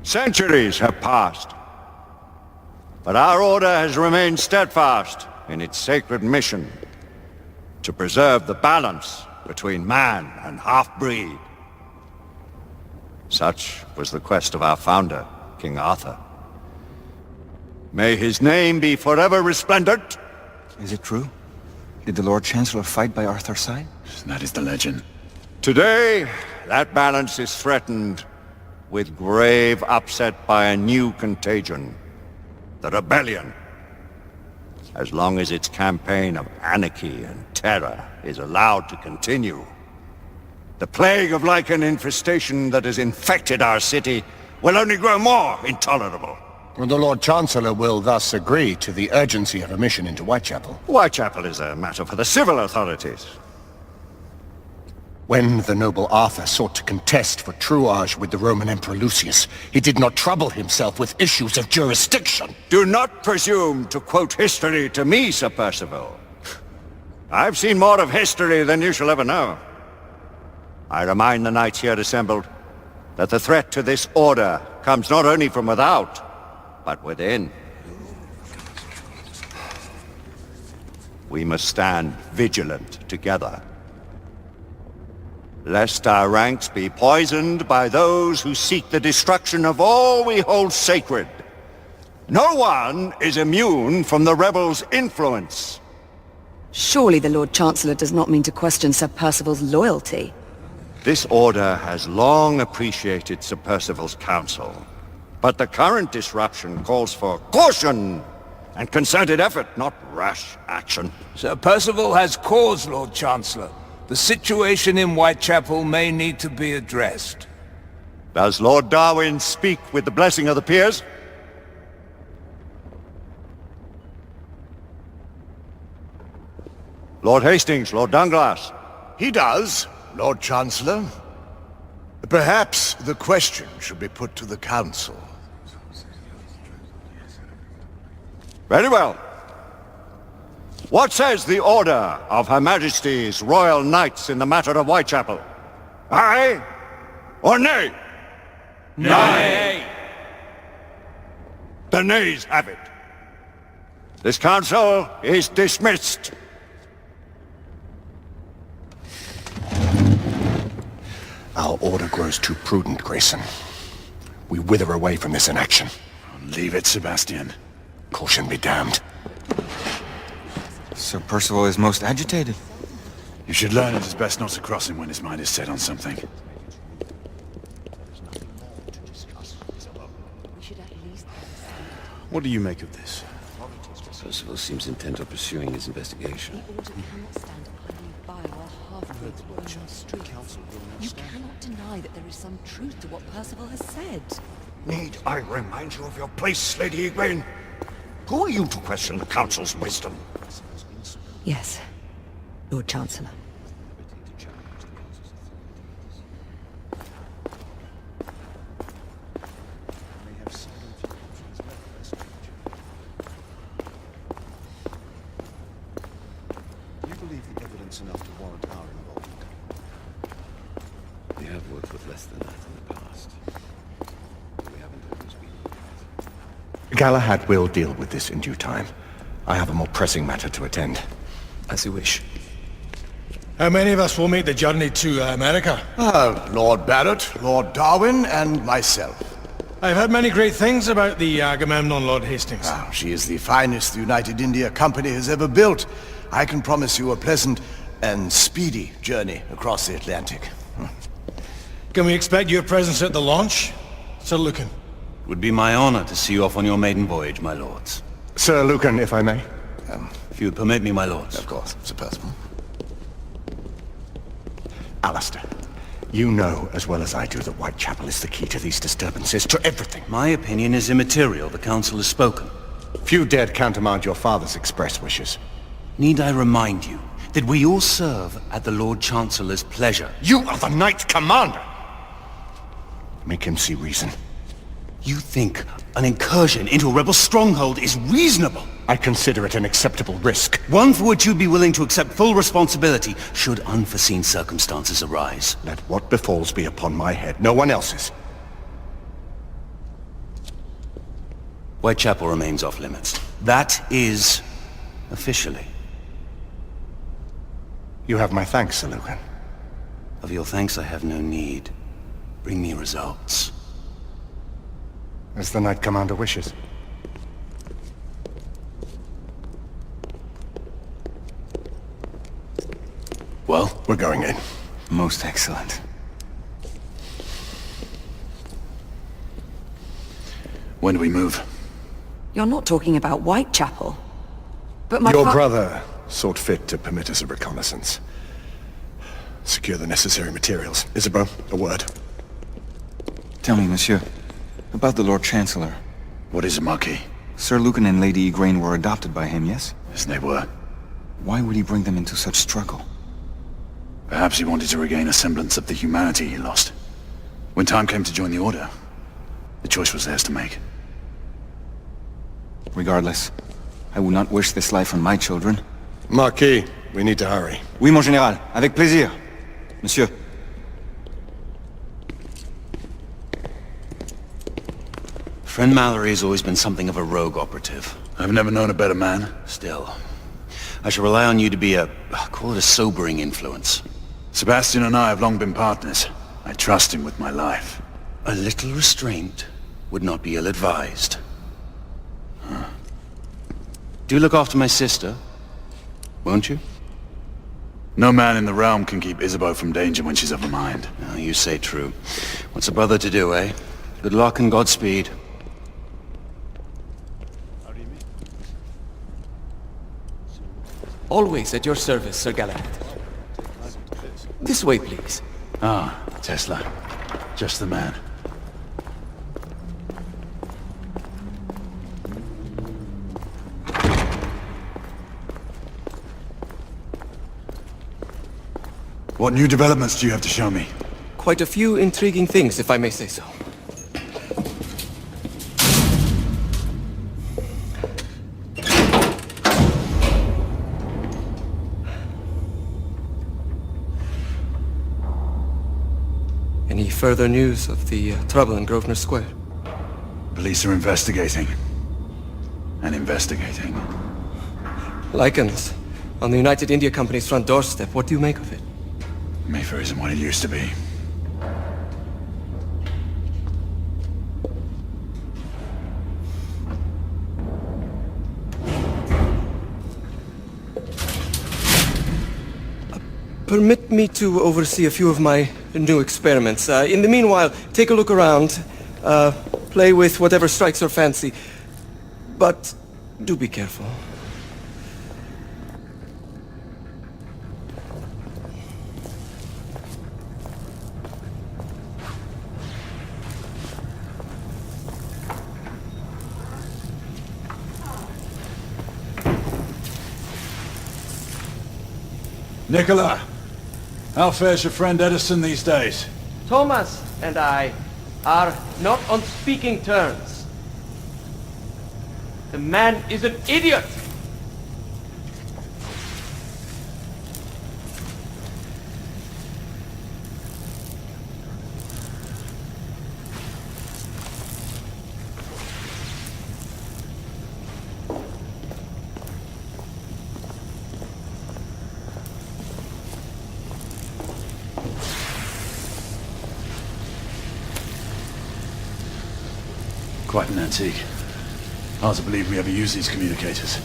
Centuries have passed, but our order has remained steadfast in its sacred mission to preserve the balance between man and half-breed. Such was the quest of our founder, King Arthur. May his name be forever resplendent. Is it true? Did the Lord Chancellor fight by Arthur's side? That is the legend. Today, that balance is threatened with grave upset by a new contagion, the rebellion. As long as its campaign of anarchy and terror is allowed to continue, the plague of lichen infestation that has infected our city will only grow more intolerable. The Lord Chancellor will thus agree to the urgency of a mission into Whitechapel. Whitechapel is a matter for the civil authorities. When the noble Arthur sought to contest for truage with the Roman Emperor Lucius, he did not trouble himself with issues of jurisdiction. Do not presume to quote history to me, Sir Percival. I've seen more of history than you shall ever know. I remind the knights here assembled that the threat to this order comes not only from without, but within. We must stand vigilant together, lest our ranks be poisoned by those who seek the destruction of all we hold sacred. No one is immune from the rebels' influence. Surely the Lord Chancellor does not mean to question Sir Percival's loyalty. This order has long appreciated Sir Percival's counsel, but the current disruption calls for caution and concerted effort, not rash action. Sir Percival has cause, Lord Chancellor. The situation in Whitechapel may need to be addressed. Does Lord Darwin speak with the blessing of the peers? Lord Hastings, Lord Dunglass. He does, Lord Chancellor. Perhaps the question should be put to the Council. Very well. What says the Order of Her Majesty's Royal Knights in the matter of Whitechapel? Aye or nay? Nay! The nays have it. This council is dismissed. Our order grows too prudent, Grayson. We wither away from this inaction. Leave it, Sebastian. Caution be damned. Sir Percival is most agitated. You should learn it is best not to cross him when his mind is set on something. What do you make of this? Percival seems intent on pursuing his investigation. You cannot deny that there is some truth to what Percival has said. Need I remind you of your place, Lady Egwene? Who are you to question the Council's wisdom? Yes, Lord Chancellor. Do you believe the evidence enough to warrant our involvement? We have worked with less than that in the past. We haven't always been. Galahad will deal with this in due time. I have a more pressing matter to attend. As you wish. How many of us will make the journey to America? Lord Barrett, Lord Darwin, and myself. I've heard many great things about the Agamemnon, Lord Hastings. She is the finest the United India Company has ever built. I can promise you a pleasant and speedy journey across the Atlantic. Can we expect your presence at the launch, Sir Lucan? It would be my honor to see you off on your maiden voyage, my lords. Sir Lucan, if I may. If you would permit me, my lords. Of course, Sir Percival. Alistair, you know as well as I do that Whitechapel is the key to these disturbances, to everything. My opinion is immaterial. The council has spoken. Few dared countermand your father's express wishes. Need I remind you that we all serve at the Lord Chancellor's pleasure? You are the Knight Commander! Make him see reason. You think an incursion into a rebel stronghold is reasonable? I consider it an acceptable risk. One for which you'd be willing to accept full responsibility should unforeseen circumstances arise. Let what befalls be upon my head, no one else's. Whitechapel remains off limits. That is officially. You have my thanks, Sir Lucan. Of your thanks I have no need. Bring me results. As the Knight Commander wishes. Well, We're going in. Most excellent. when do we move? You're not talking about Whitechapel. But my Your fa- brother thought fit to permit us a reconnaissance. Secure the necessary materials. Isabeau, a word. Tell me, monsieur, about the Lord Chancellor. What is a Marquis? Sir Lucan and Lady Igraine were adopted by him, yes? Yes, they were. Why would he bring them into such struggle? Perhaps he wanted to regain a semblance of the humanity he lost. When time came to join the Order, the choice was theirs to make. Regardless, I would not wish this life on my children. Marquis, we need to hurry. Oui, mon général. Avec plaisir. Monsieur. Friend Mallory has always been something of a rogue operative. I've never known a better man. Still, I shall rely on you to be call it a sobering influence. Sebastian and I have long been partners. I trust him with my life. A little restraint would not be ill-advised. Do look after my sister, won't you? No man in the realm can keep Isabeau from danger when she's of a mind. Oh, you say true. What's a brother to do, eh? Good luck and Godspeed. Always at your service, Sir Galahad. This way, please. Ah, Tesla. Just the man. What new developments do you have to show me? Quite a few intriguing things, if I may say so. Any further news of the trouble in Grosvenor Square? Police are investigating. And investigating. Lycans, on the United India Company's front doorstep. What do you make of it? Mayfair isn't what it used to be. Permit me to oversee a few of my new experiments. In the meanwhile, take a look around. Play with whatever strikes your fancy. But do be careful. Nicola! How fares your friend Edison these days? Thomas and I are not on speaking terms. The man is an idiot! Quite an antique. Hard to believe we ever use these communicators.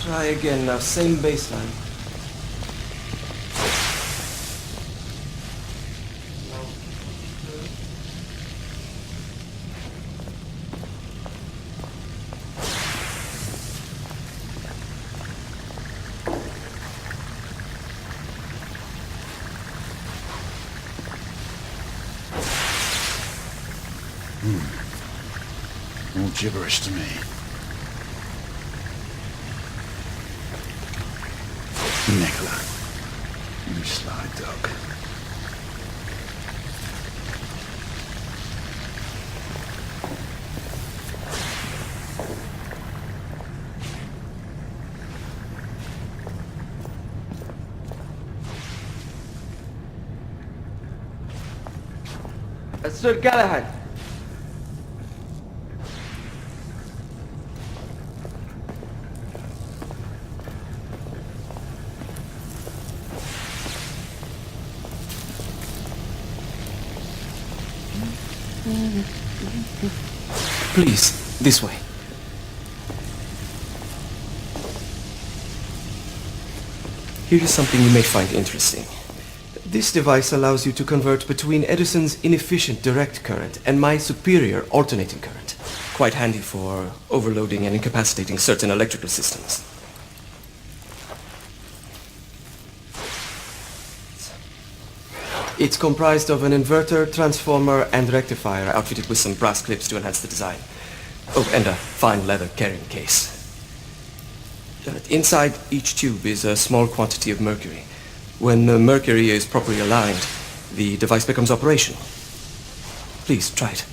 Try again now, same baseline. All gibberish to me. Nicola, you sly dog. Sir Galahad. Please, this way. Here is something you may find interesting. This device allows you to convert between Edison's inefficient direct current and my superior alternating current. Quite handy for overloading and incapacitating certain electrical systems. It's comprised of an inverter, transformer, and rectifier outfitted with some brass clips to enhance the design. Oh, and a fine leather carrying case. Inside each tube is a small quantity of mercury. When the mercury is properly aligned, the device becomes operational. Please, try it.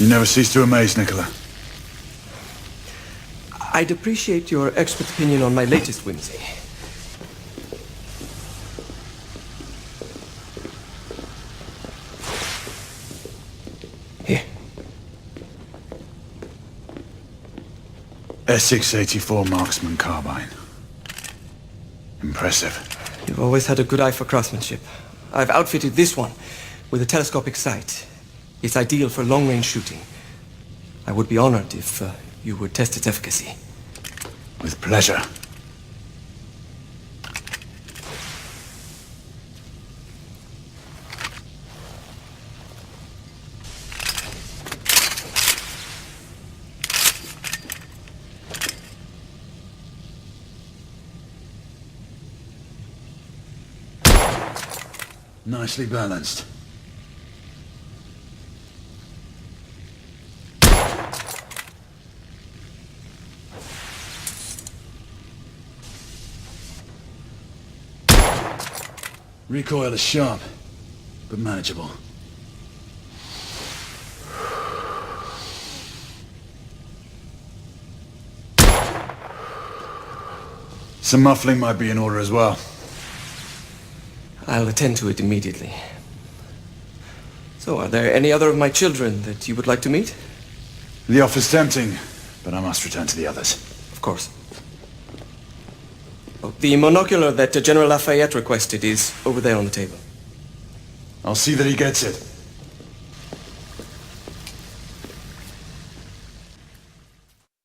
You never cease to amaze, Nicola. I'd appreciate your expert opinion on my latest whimsy. Here. S684 Marksman Carbine. Impressive. You've always had a good eye for craftsmanship. I've outfitted this one with a telescopic sight. It's ideal for long-range shooting. I would be honored if you would test its efficacy. With pleasure. Nicely balanced. Recoil is sharp, but manageable. Some muffling might be in order as well. I'll attend to it immediately. So, are there any other of my children that you would like to meet? The offer's tempting, but I must return to the others. Of course. Oh, the monocular that General Lafayette requested is over there on the table. I'll see that he gets it.